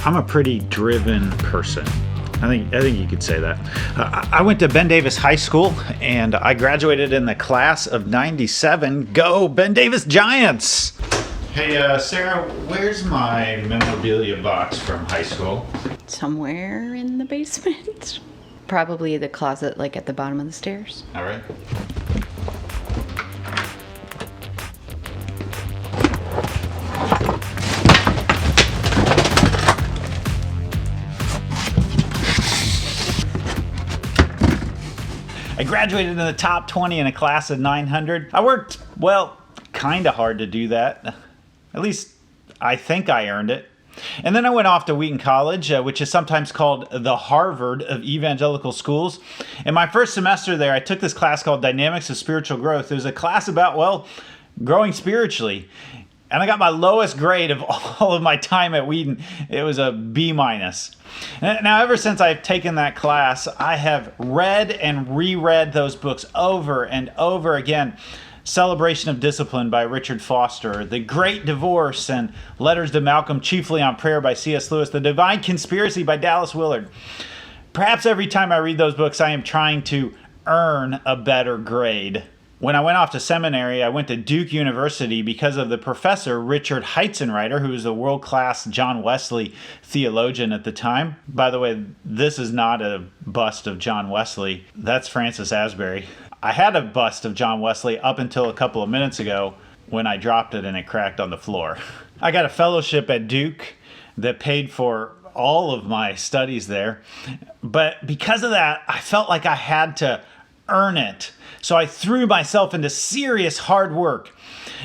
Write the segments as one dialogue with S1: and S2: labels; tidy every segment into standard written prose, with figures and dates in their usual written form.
S1: I'm a pretty driven person. I think you could say that. I went to Ben Davis High School, and I graduated in the class of '97. Go Ben Davis Giants! Hey, Sarah, where's my memorabilia box from high school?
S2: Somewhere in the basement. Probably the closet, like at the bottom of the stairs.
S1: All right. I graduated in the top 20 in a class of 900. I worked, well, kind of hard to do that. At least I think I earned it. And then I went off to Wheaton College, which is sometimes called the Harvard of evangelical schools. In my first semester there, I took this class called Dynamics of Spiritual Growth. It was a class about, well, growing spiritually. And I got my lowest grade of all of my time at Wheaton. It was a B-. Now, ever since I've taken that class, I have read and reread those books over and over again. Celebration of Discipline by Richard Foster, The Great Divorce and Letters to Malcolm, Chiefly on Prayer by C.S. Lewis, The Divine Conspiracy by Dallas Willard. Perhaps every time I read those books, I am trying to earn a better grade. When I went off to seminary, I went to Duke University because of the professor, Richard Heitzenreiter, who was a world-class John Wesley theologian at the time. By the way, this is not a bust of John Wesley. That's Francis Asbury. I had a bust of John Wesley up until a couple of minutes ago when I dropped it and it cracked on the floor. I got a fellowship at Duke that paid for all of my studies there. But because of that, I felt like I had to earn it. So I threw myself into serious hard work.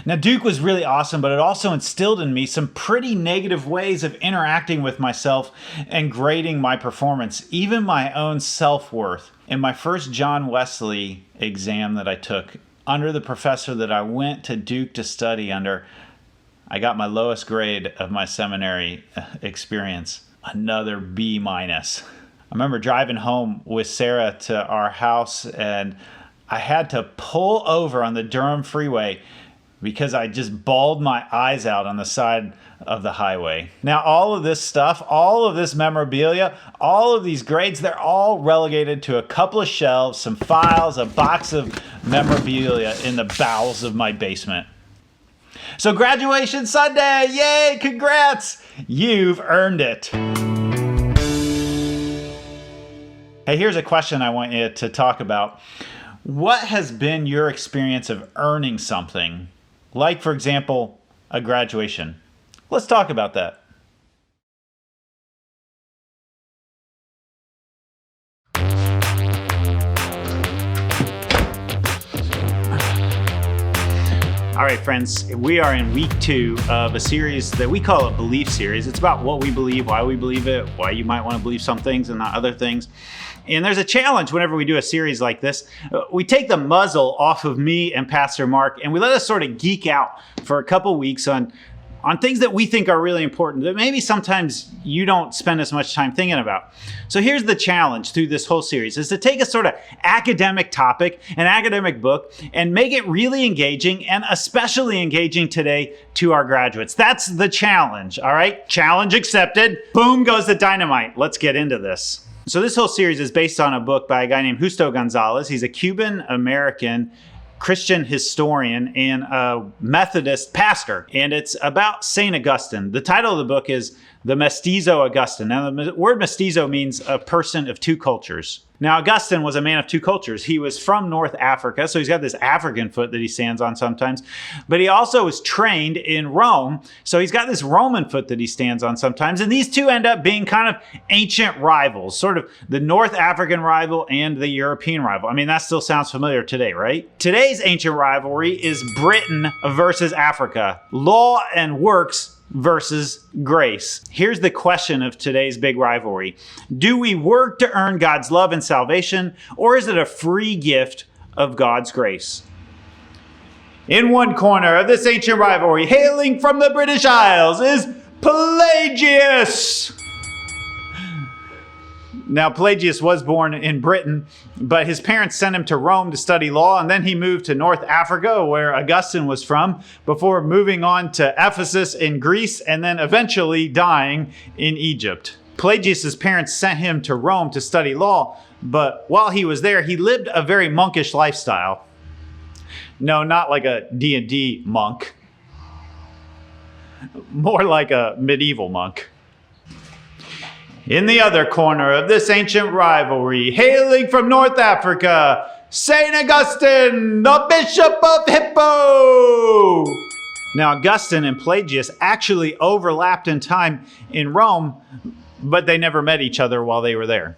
S1: Now, Duke was really awesome, but it also instilled in me some pretty negative ways of interacting with myself and grading my performance, even my own self-worth. In my first John Wesley exam that I took, under the professor that I went to Duke to study under, I got my lowest grade of my seminary experience, another B-. I remember driving home with Sarah to our house, and I had to pull over on the Durham freeway because I just bawled my eyes out on the side of the highway. Now, all of this stuff, all of this memorabilia, all of these grades, they're all relegated to a couple of shelves, some files, a box of memorabilia in the bowels of my basement. So graduation Sunday, yay, congrats! You've earned it. Hey, here's a question I want you to talk about. What has been your experience of earning something? Like, for example, a graduation. Let's talk about that. All right, friends, we are in week 2 of a series that we call a belief series. It's about what we believe, why we believe it, why you might want to believe some things and not other things. And there's a challenge whenever we do a series like this. We take the muzzle off of me and Pastor Mark, and we let us sort of geek out for a couple weeks on things that we think are really important that maybe sometimes you don't spend as much time thinking about. So here's the challenge through this whole series, is to take a sort of academic topic, an academic book, and make it really engaging, and especially engaging today to our graduates. That's the challenge, all right? Challenge accepted. Boom goes the dynamite. Let's get into this. So this whole series is based on a book by a guy named Justo Gonzalez. He's a Cuban-American Christian historian and a Methodist pastor. And it's about St. Augustine. The title of the book is The Mestizo Augustine. Now, the word mestizo means a person of two cultures. Now, Augustine was a man of two cultures. He was from North Africa, so he's got this African foot that he stands on sometimes. But he also was trained in Rome, so he's got this Roman foot that he stands on sometimes. And these two end up being kind of ancient rivals, sort of the North African rival and the European rival. I mean, that still sounds familiar today, right? Today's ancient rivalry is Britain versus Africa. Law and works versus grace. Here's the question of today's big rivalry. Do we work to earn God's love and salvation, or is it a free gift of God's grace? In one corner of this ancient rivalry, hailing from the British Isles, is Pelagius. Now, Pelagius was born in Britain, but his parents sent him to Rome to study law, and then he moved to North Africa, where Augustine was from, before moving on to Ephesus in Greece, and then eventually dying in Egypt. Pelagius' parents sent him to Rome to study law, but while he was there, he lived a very monkish lifestyle. No, not like a D&D monk. More like a medieval monk. In the other corner of this ancient rivalry, hailing from North Africa, St. Augustine, the Bishop of Hippo! Now, Augustine and Pelagius actually overlapped in time in Rome, but they never met each other while they were there.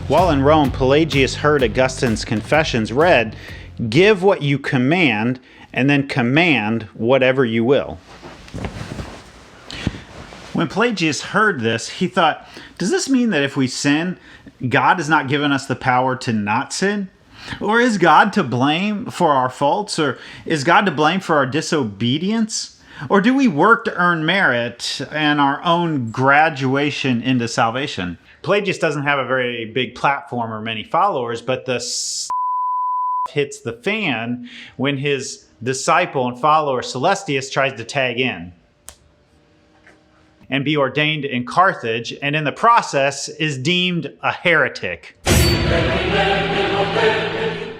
S1: While in Rome, Pelagius heard Augustine's confessions read, "Give what you command, and then command whatever you will." When Pelagius heard this, he thought, does this mean that if we sin, God has not given us the power to not sin? Or is God to blame for our faults? Or is God to blame for our disobedience? Or do we work to earn merit and our own graduation into salvation? Pelagius doesn't have a very big platform or many followers, but the hits the fan when his disciple and follower Celestius tries to tag in and be ordained in Carthage, and in the process is deemed a heretic.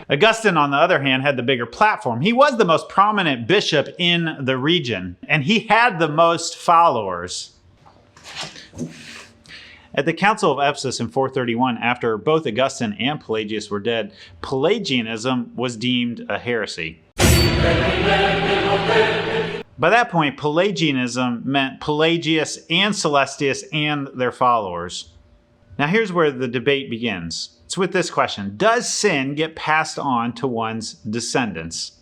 S1: Augustine, on the other hand, had the bigger platform. He was the most prominent bishop in the region, and he had the most followers. At the Council of Ephesus in 431, after both Augustine and Pelagius were dead, Pelagianism was deemed a heresy. By that point, Pelagianism meant Pelagius and Celestius and their followers. Now here's where the debate begins. It's with this question: does sin get passed on to one's descendants?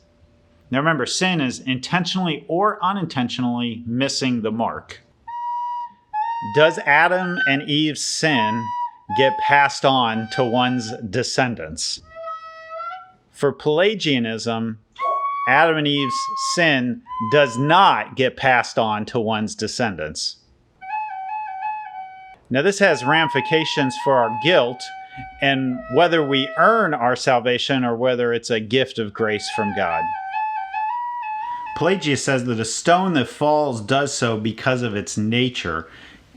S1: Now remember, sin is intentionally or unintentionally missing the mark. Does Adam and Eve's sin get passed on to one's descendants? For Pelagianism, Adam and Eve's sin does not get passed on to one's descendants. Now this has ramifications for our guilt and whether we earn our salvation or whether it's a gift of grace from God. Pelagius says that a stone that falls does so because of its nature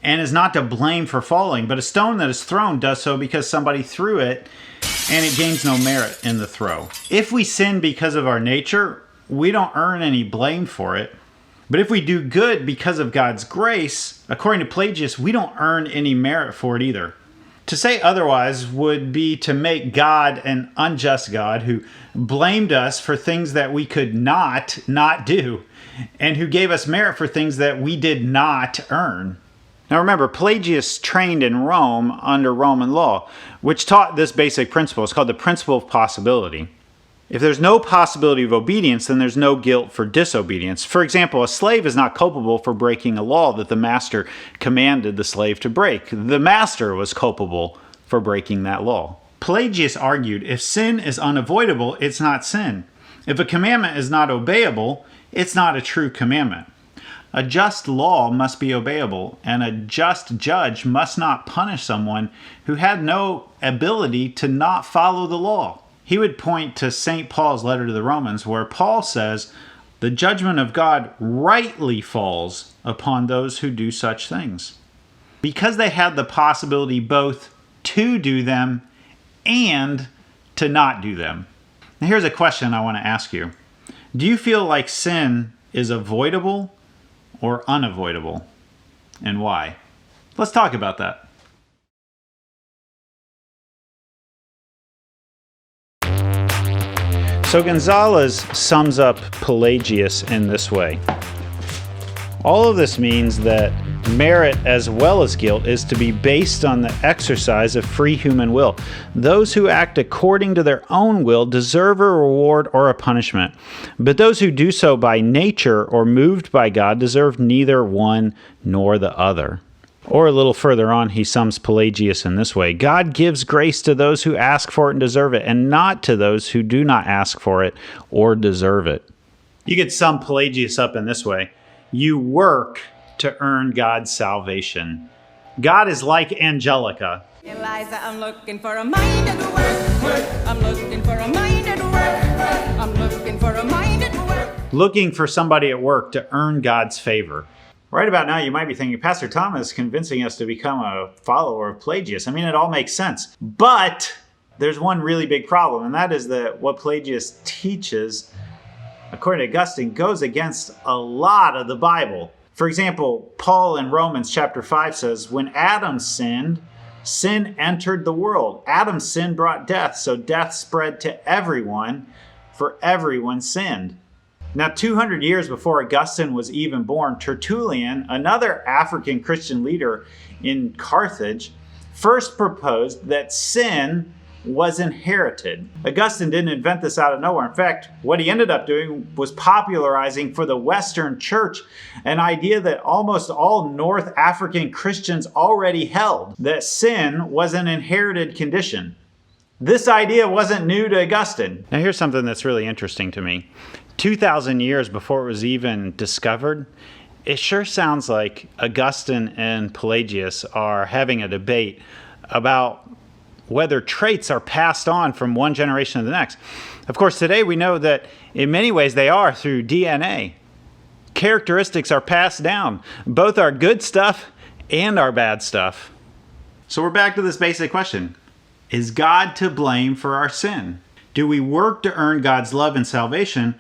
S1: and is not to blame for falling, but a stone that is thrown does so because somebody threw it and it gains no merit in the throw. If we sin because of our nature, we don't earn any blame for it. But if we do good because of God's grace, according to Pelagius, we don't earn any merit for it either. To say otherwise would be to make God an unjust God who blamed us for things that we could not do, and who gave us merit for things that we did not earn. Now remember, Pelagius trained in Rome under Roman law, which taught this basic principle. It's called the principle of possibility. If there's no possibility of obedience, then there's no guilt for disobedience. For example, a slave is not culpable for breaking a law that the master commanded the slave to break. The master was culpable for breaking that law. Pelagius argued, if sin is unavoidable, it's not sin. If a commandment is not obeyable, it's not a true commandment. A just law must be obeyable, and a just judge must not punish someone who had no ability to not follow the law. He would point to St. Paul's letter to the Romans, where Paul says, the judgment of God rightly falls upon those who do such things, because they had the possibility both to do them and to not do them. Now here's a question I want to ask you. Do you feel like sin is avoidable or unavoidable, and why? Let's talk about that. So Gonzalez sums up Pelagius in this way. All of this means that merit as well as guilt is to be based on the exercise of free human will. Those who act according to their own will deserve a reward or a punishment, but those who do so by nature or moved by God deserve neither one nor the other. Or a little further on, he sums Pelagius in this way: God gives grace to those who ask for it and deserve it, and not to those who do not ask for it or deserve it. You could sum Pelagius up in this way. You work to earn God's salvation. God is like Angelica.
S3: Eliza, I'm looking for a mind at work. I'm looking for a mind at work. I'm looking for a mind at work.
S1: Looking for somebody at work to earn God's favor. Right about now, you might be thinking, Pastor Thomas is convincing us to become a follower of Pelagius. I mean, it all makes sense. But there's one really big problem, and that is that what Pelagius teaches, according to Augustine, goes against a lot of the Bible. For example, Paul in Romans chapter 5 says, when Adam sinned, sin entered the world. Adam's sin brought death, so death spread to everyone, for everyone sinned. Now, 200 years before Augustine was even born, Tertullian, another African Christian leader in Carthage, first proposed that sin was inherited. Augustine didn't invent this out of nowhere. In fact, what he ended up doing was popularizing for the Western Church an idea that almost all North African Christians already held, that sin was an inherited condition. This idea wasn't new to Augustine. Now here's something that's really interesting to me. 2,000 years before it was even discovered, it sure sounds like Augustine and Pelagius are having a debate about whether traits are passed on from one generation to the next. Of course, today we know that in many ways they are through DNA. Characteristics are passed down, both our good stuff and our bad stuff. So we're back to this basic question. Is God to blame for our sin? Do we work to earn God's love and salvation,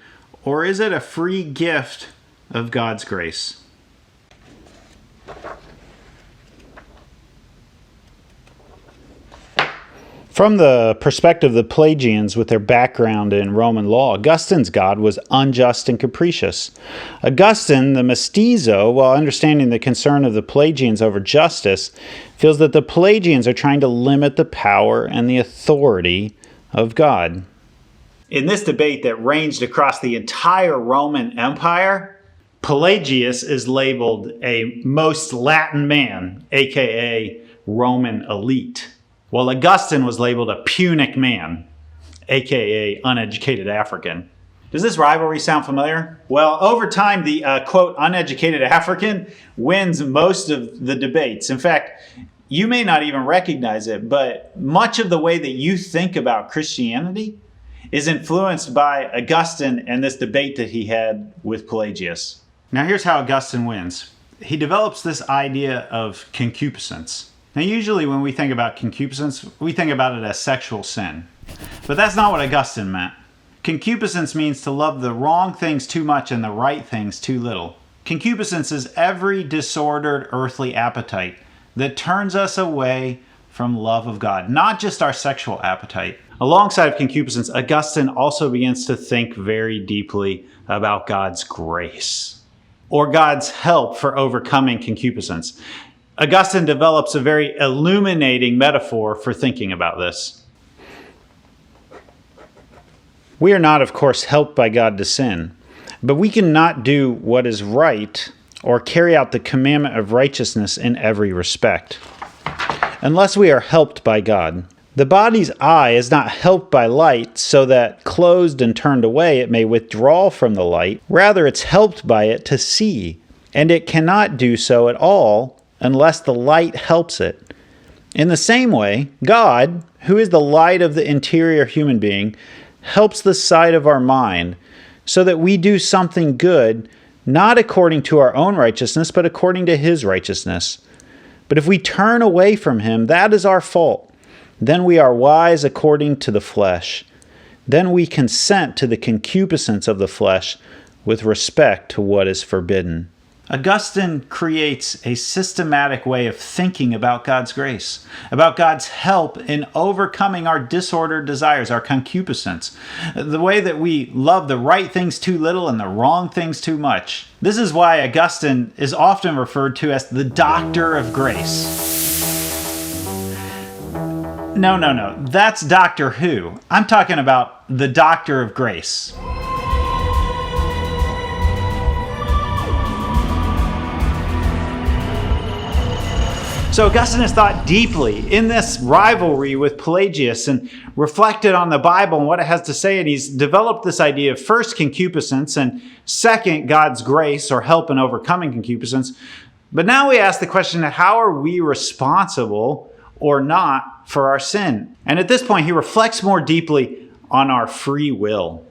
S1: or is it a free gift of God's grace? From the perspective of the Pelagians with their background in Roman law, Augustine's God was unjust and capricious. Augustine, the mestizo, while understanding the concern of the Pelagians over justice, feels that the Pelagians are trying to limit the power and the authority of God. In this debate that ranged across the entire Roman Empire, Pelagius is labeled a most Latin man, aka Roman elite, while Augustine was labeled a Punic man, aka uneducated African. Does this rivalry sound familiar? Well, over time, the quote, uneducated African wins most of the debates. In fact, you may not even recognize it, but much of the way that you think about Christianity is influenced by Augustine and this debate that he had with Pelagius. Now here's how Augustine wins. He develops this idea of concupiscence. Now usually when we think about concupiscence, we think about it as sexual sin. But that's not what Augustine meant. Concupiscence means to love the wrong things too much and the right things too little. Concupiscence is every disordered earthly appetite that turns us away from love of God, not just our sexual appetite. Alongside of concupiscence, Augustine also begins to think very deeply about God's grace, or God's help for overcoming concupiscence. Augustine develops a very illuminating metaphor for thinking about this. We are not, of course, helped by God to sin, but we cannot do what is right or carry out the commandment of righteousness in every respect, unless we are helped by God. The body's eye is not helped by light so that, closed and turned away, it may withdraw from the light. Rather, it's helped by it to see, and it cannot do so at all unless the light helps it. In the same way, God, who is the light of the interior human being, helps the sight of our mind so that we do something good, not according to our own righteousness, but according to His righteousness. But if we turn away from Him, that is our fault. Then we are wise according to the flesh. Then we consent to the concupiscence of the flesh with respect to what is forbidden. Augustine creates a systematic way of thinking about God's grace, about God's help in overcoming our disordered desires, our concupiscence, the way that we love the right things too little and the wrong things too much. This is why Augustine is often referred to as the Doctor of Grace. No. That's Doctor Who. I'm talking about the Doctor of Grace. So Augustine has thought deeply in this rivalry with Pelagius and reflected on the Bible and what it has to say, and he's developed this idea of first concupiscence and second God's grace or help in overcoming concupiscence. But now we ask the question, how are we responsible or not for our sin? And at this point, he reflects more deeply on our free will.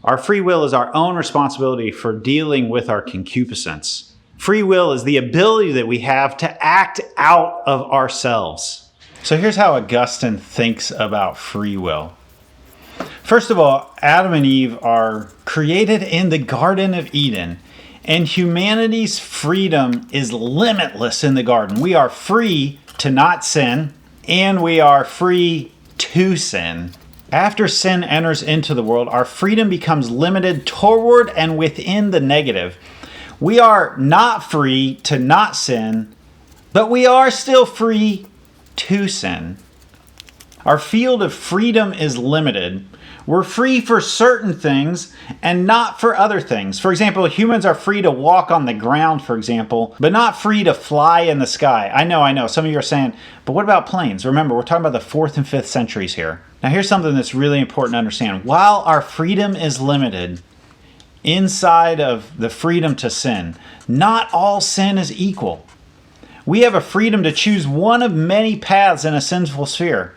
S1: Our free will is our own responsibility for dealing with our concupiscence. Free will is the ability that we have to act out of ourselves. So here's how Augustine thinks about free will. First of all, Adam and Eve are created in the Garden of Eden, and humanity's freedom is limitless in the garden. We are free to not sin, and we are free to sin. After sin enters into the world, our freedom becomes limited toward and within the negative. We are not free to not sin, but we are still free to sin. Our field of freedom is limited. We're free for certain things and not for other things. For example, humans are free to walk on the ground, for example, but not free to fly in the sky. I know. Some of you are saying, but what about planes? Remember, we're talking about the 4th and 5th centuries here. Now, here's something that's really important to understand. While our freedom is limited, inside of the freedom to sin, not all sin is equal. We have a freedom to choose one of many paths in a sinful sphere.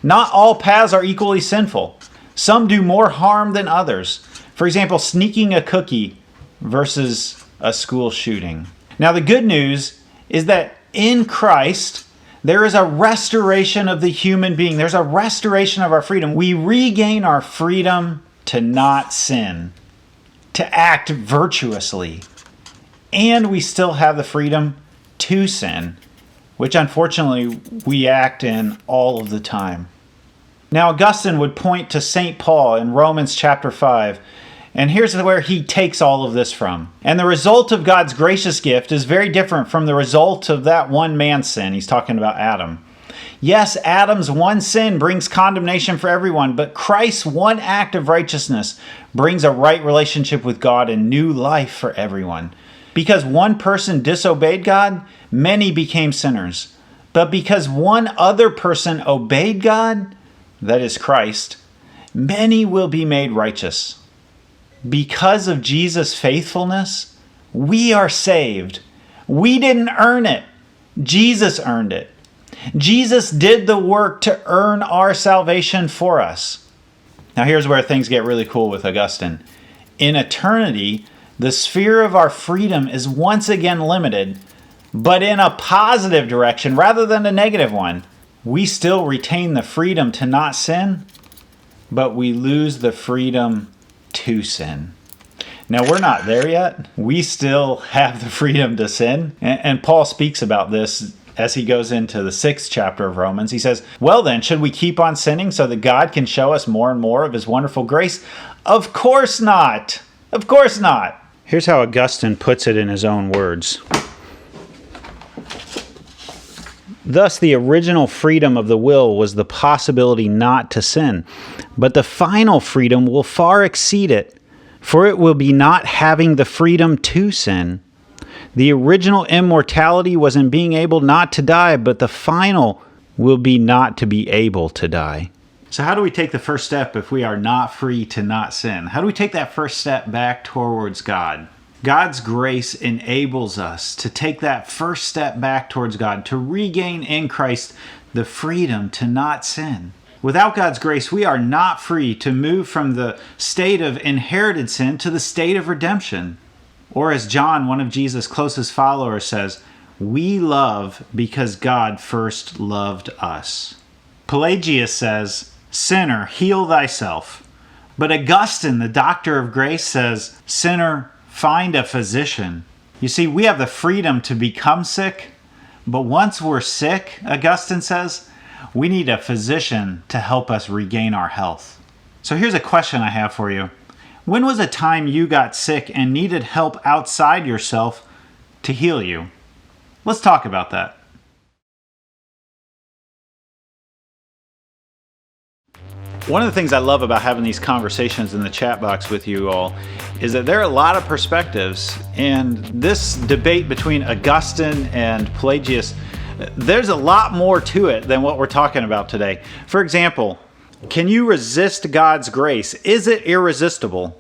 S1: Not all paths are equally sinful. Some do more harm than others. For example, sneaking a cookie versus a school shooting. Now, the good news is that in Christ, there is a restoration of the human being. There's a restoration of our freedom. We regain our freedom to not sin, to act virtuously. And we still have the freedom to sin, which unfortunately we act in all of the time. Now, Augustine would point to St. Paul in Romans chapter 5, and here's where he takes all of this from. And the result of God's gracious gift is very different from the result of that one man's sin. He's talking about Adam. Yes, Adam's one sin brings condemnation for everyone, but Christ's one act of righteousness brings a right relationship with God and new life for everyone. Because one person disobeyed God, many became sinners. But because one other person obeyed God, that is Christ, many will be made righteous. Because of Jesus' faithfulness, we are saved. We didn't earn it. Jesus earned it. Jesus did the work to earn our salvation for us. Now here's where things get really cool with Augustine. In eternity, the sphere of our freedom is once again limited, but in a positive direction rather than a negative one. We still retain the freedom to not sin, but we lose the freedom to sin. Now, we're not there yet. We still have the freedom to sin. And Paul speaks about this as he goes into the 6th chapter of Romans. He says, well then, should we keep on sinning so that God can show us more and more of his wonderful grace? Of course not. Of course not. Here's how Augustine puts it in his own words. Thus, the original freedom of the will was the possibility not to sin, but the final freedom will far exceed it, for it will be not having the freedom to sin. The original immortality was in being able not to die, but the final will be not to be able to die. So how do we take the first step if we are not free to not sin? How do we take that first step back towards God? God's grace enables us to take that first step back towards God, to regain in Christ the freedom to not sin. Without God's grace, we are not free to move from the state of inherited sin to the state of redemption. Or as John, one of Jesus' closest followers, says, we love because God first loved us. Pelagius says, sinner, heal thyself. But Augustine, the doctor of grace, says, sinner, find a physician. You see, we have the freedom to become sick, but once we're sick, Augustine says, we need a physician to help us regain our health. So here's a question I have for you. When was a time you got sick and needed help outside yourself to heal you? Let's talk about that. One of the things I love about having these conversations in the chat box with you all is that there are a lot of perspectives, and this debate between Augustine and Pelagius there's a lot more to it than what we're talking about today. For example, can you resist God's grace? Is it irresistible?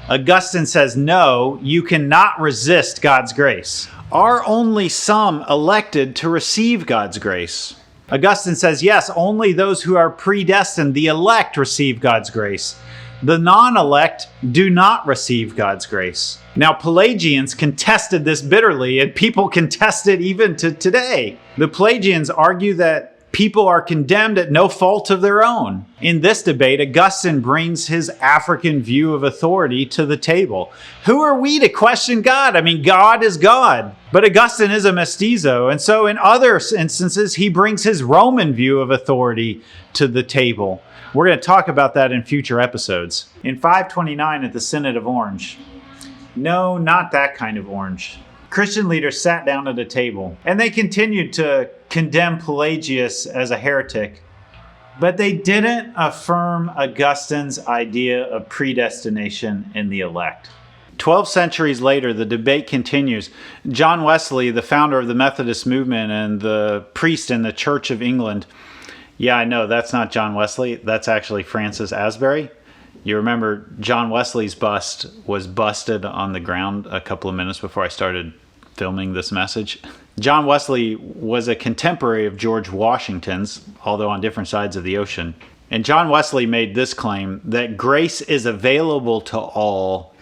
S1: Augustine says, no, you cannot resist God's grace. Are only some elected to receive God's grace? Augustine says, yes, only those who are predestined, the elect, receive God's grace. The non-elect do not receive God's grace. Now, Pelagians contested this bitterly, and people contest it even to today. The Pelagians argue that people are condemned at no fault of their own. In this debate, Augustine brings his African view of authority to the table. Who are we to question God? I mean, God is God. But Augustine is a mestizo, and so in other instances, he brings his Roman view of authority to the table. We're going to talk about that in future episodes. In 529 at the Synod of Orange, no, not that kind of orange, Christian leaders sat down at a table, and they continued to condemn Pelagius as a heretic, but they didn't affirm Augustine's idea of predestination in the elect. 12 centuries later, the debate continues. John Wesley, the founder of the Methodist movement and the priest in the Church of England. Yeah, I know, that's not John Wesley. That's actually Francis Asbury. You remember John Wesley's bust was busted on the ground a couple of minutes before I started filming this message. John Wesley was a contemporary of George Washington's, although on different sides of the ocean. And John Wesley made this claim that grace is available to all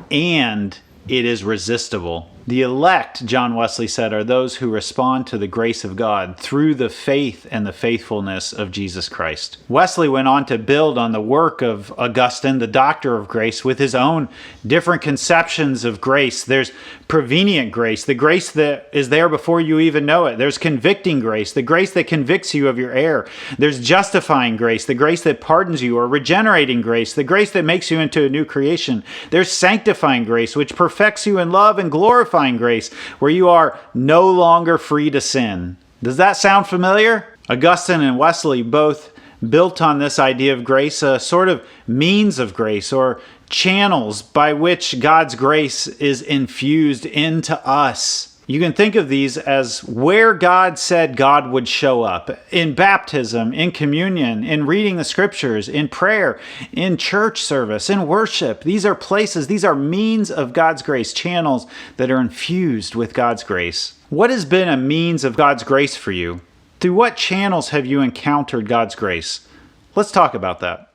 S1: and it is resistible. The elect, John Wesley said, are those who respond to the grace of God through the faith and the faithfulness of Jesus Christ. Wesley went on to build on the work of Augustine, the doctor of grace, with his own different conceptions of grace. There's prevenient grace, the grace that is there before you even know it. There's convicting grace, the grace that convicts you of your error. There's justifying grace, the grace that pardons you, or regenerating grace, the grace that makes you into a new creation. There's sanctifying grace, which perfects you in love, and glorifying grace, where you are no longer free to sin. Does that sound familiar? Augustine and Wesley both built on this idea of grace, a sort of means of grace or channels by which God's grace is infused into us. You can think of these as where God said God would show up. In baptism, in communion, in reading the scriptures, in prayer, in church service, in worship. These are places, these are means of God's grace, channels that are infused with God's grace. What has been a means of God's grace for you? Through what channels have you encountered God's grace? Let's talk about that.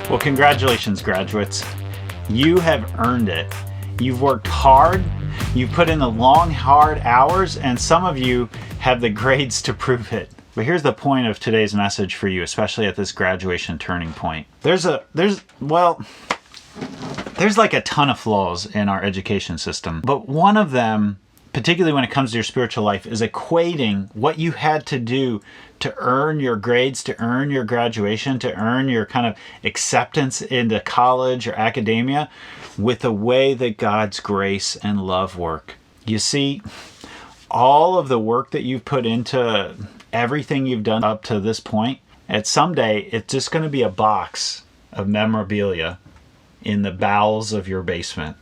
S1: Well, congratulations, graduates. You have earned it. You've worked hard, you've put in the long, hard hours, and some of you have the grades to prove it. But here's the point of today's message for you, especially at this graduation turning point. There's like a ton of flaws in our education system, but one of them, particularly when it comes to your spiritual life, is equating what you had to do to earn your grades, to earn your graduation, to earn your kind of acceptance into college or academia with the way that God's grace and love work. You see, all of the work that you've put into everything you've done up to this point, at someday it's just going to be a box of memorabilia in the bowels of your basement.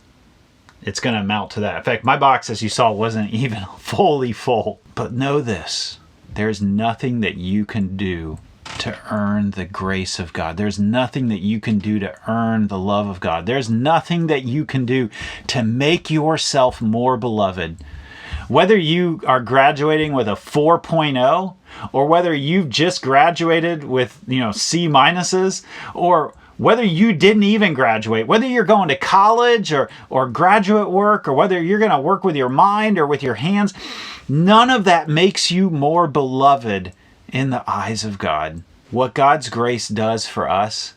S1: It's going to amount to that. In fact, my box, as you saw, wasn't even fully full. But know this, there's nothing that you can do to earn the grace of God. There's nothing that you can do to earn the love of God. There's nothing that you can do to make yourself more beloved. Whether you are graduating with a 4.0 or whether you've just graduated with, C minuses, or whether you didn't even graduate, whether you're going to college or graduate work, or whether you're going to work with your mind or with your hands, none of that makes you more beloved in the eyes of God. What God's grace does for us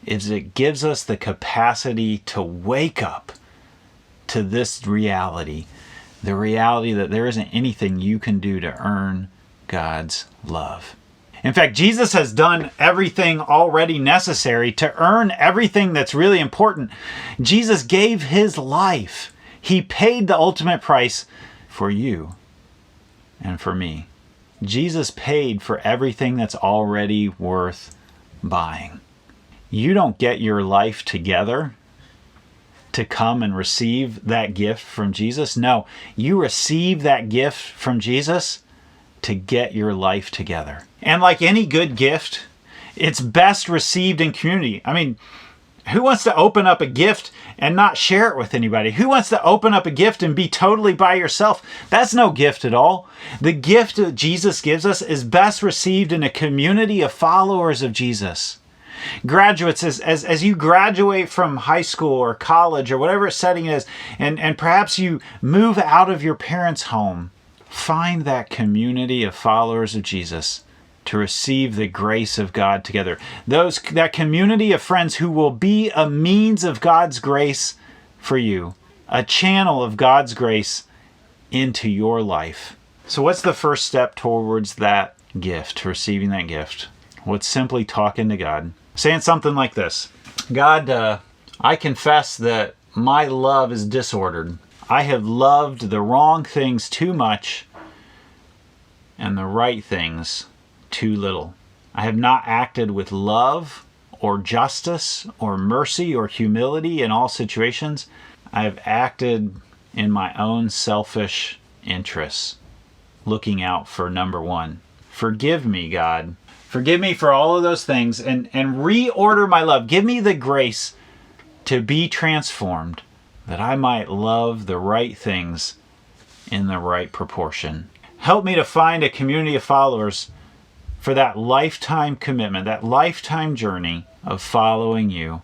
S1: is it gives us the capacity to wake up to this reality, the reality that there isn't anything you can do to earn God's love. In fact, Jesus has done everything already necessary to earn everything that's really important. Jesus gave his life. He paid the ultimate price for you and for me. Jesus paid for everything that's already worth buying. You don't get your life together to come and receive that gift from Jesus. No, you receive that gift from Jesus to get your life together. And like any good gift, it's best received in community. I mean, who wants to open up a gift and not share it with anybody? Who wants to open up a gift and be totally by yourself? That's no gift at all. The gift that Jesus gives us is best received in a community of followers of Jesus. Graduates, as you graduate from high school or college or whatever setting it is, and perhaps you move out of your parents' home, find that community of followers of Jesus to receive the grace of God together. That community of friends who will be a means of God's grace for you, a channel of God's grace into your life. So what's the first step towards that gift, to receiving that gift? Well, it's simply talking to God. Saying something like this: God, I confess that my love is disordered. I have loved the wrong things too much and the right things too little. I have not acted with love or justice or mercy or humility in all situations. I have acted in my own selfish interests, looking out for number one. Forgive me, God. Forgive me for all of those things and reorder my love. Give me the grace to be transformed, that I might love the right things in the right proportion. Help me to find a community of followers for that lifetime commitment, that lifetime journey of following you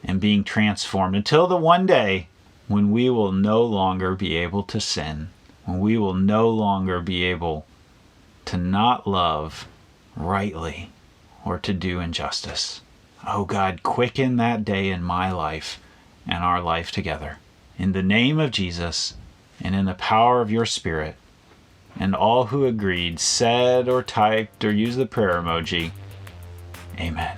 S1: and being transformed until the one day when we will no longer be able to sin, when we will no longer be able to not love rightly or to do injustice. Oh God, quicken that day in my life and our life together. In the name of Jesus and in the power of your Spirit. And all who agreed, said or typed or used the prayer emoji, Amen.